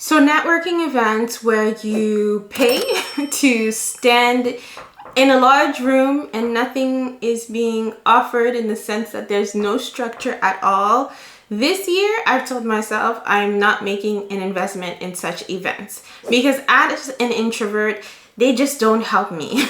So networking events where you pay to stand in a large room and nothing is being offered, in the sense that there's no structure at all. This year, I've told myself I'm not making an investment in such events because as an introvert, they just don't help me.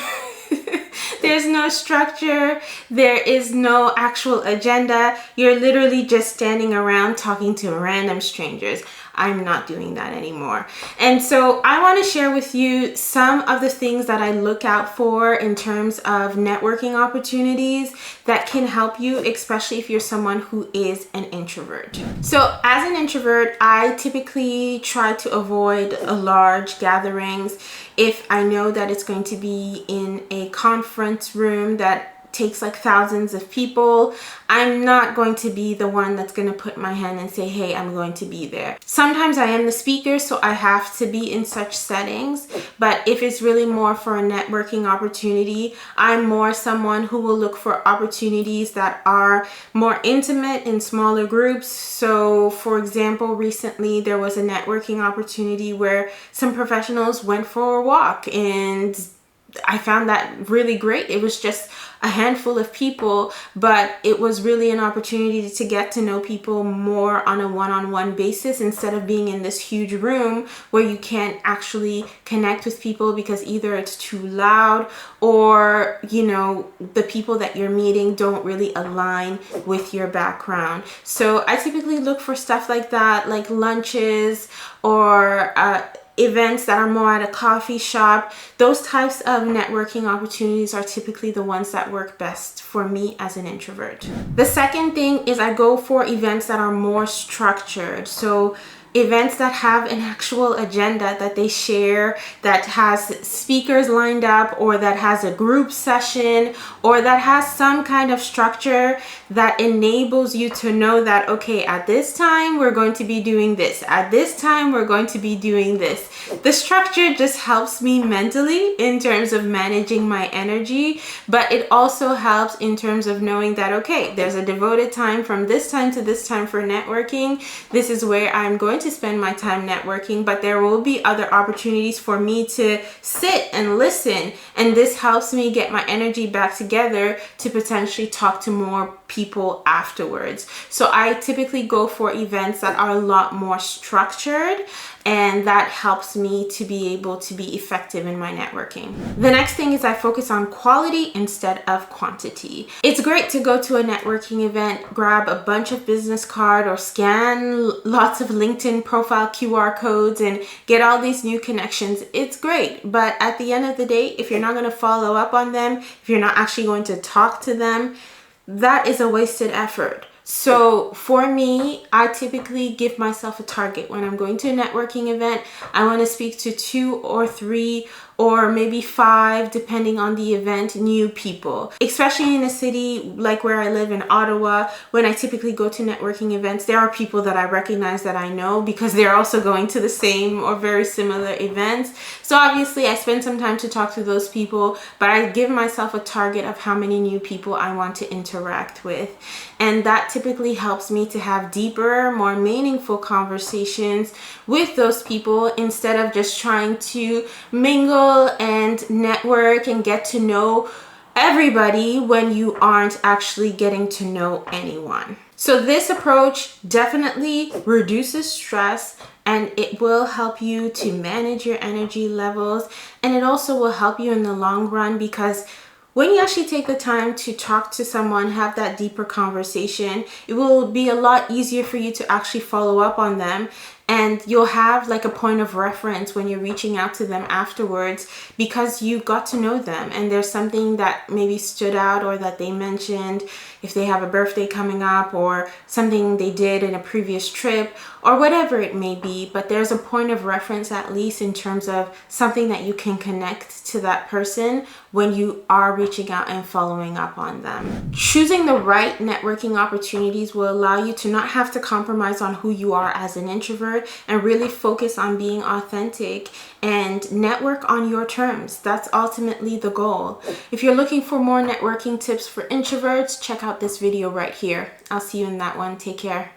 There's no structure. There is no actual agenda. You're literally just standing around talking to random strangers. I'm not doing that anymore. And so I want to share with you some of the things that I look out for in terms of networking opportunities that can help you, especially if you're someone who is an introvert. So as an introvert, I typically try to avoid large gatherings. If I know that it's going to be in a conference room that takes like thousands of people, I'm not going to be the one that's going to put my hand and say, hey, I'm going to be there. Sometimes I am the speaker, so I have to be in such settings. But if it's really more for a networking opportunity, I'm more someone who will look for opportunities that are more intimate in smaller groups. So for example, recently there was a networking opportunity where some professionals went for a walk, and I found that really great. It was just a handful of people, but it was really an opportunity to get to know people more on a one-on-one basis, instead of being in this huge room where you can't actually connect with people because either it's too loud or, you know, the people that you're meeting don't really align with your background. So I typically look for stuff like that, like lunches or events that are more at a coffee shop. Those types of networking opportunities are typically the ones that work best for me as an introvert. The second thing is I go for events that are more structured. So events that have an actual agenda that they share, that has speakers lined up, or that has a group session, or that has some kind of structure that enables you to know that, okay, at this time we're going to be doing this, at this time we're going to be doing this. The structure just helps me mentally in terms of managing my energy, but it also helps in terms of knowing that, okay, there's a devoted time from this time to this time for networking. This is where I'm going to spend my time networking, but there will be other opportunities for me to sit and listen, and this helps me get my energy back together to potentially talk to more people afterwards. So I typically go for events that are a lot more structured, and that helps me to be able to be effective in my networking. The next thing is I focus on quality instead of quantity. It's great to go to a networking event, grab a bunch of business cards or scan lots of LinkedIn profile QR codes and get all these new connections. It's great, but at the end of the day, if you're not going to follow up on them, if you're not actually going to talk to them, that is a wasted effort. So for me, I typically give myself a target. When I'm going to a networking event, I want to speak to 2 or 3 or maybe 5, depending on the event, new people. Especially in a city like where I live in Ottawa, when I typically go to networking events, there are people that I recognize that I know because they're also going to the same or very similar events. So obviously I spend some time to talk to those people, but I give myself a target of how many new people I want to interact with. And that typically helps me to have deeper, more meaningful conversations with those people, instead of just trying to mingle and network and get to know everybody when you aren't actually getting to know anyone. So this approach definitely reduces stress, and it will help you to manage your energy levels, and it also will help you in the long run, because when you actually take the time to talk to someone, have that deeper conversation, it will be a lot easier for you to actually follow up on them. And you'll have like a point of reference when you're reaching out to them afterwards, because you got to know them and there's something that maybe stood out or that they mentioned, if they have a birthday coming up or something they did in a previous trip or whatever it may be. But there's a point of reference, at least in terms of something that you can connect to that person when you are reaching out and following up on them. Choosing the right networking opportunities will allow you to not have to compromise on who you are as an introvert, and really focus on being authentic and network on your terms. That's ultimately the goal. If you're looking for more networking tips for introverts, check out this video right here. I'll see you in that one. Take care.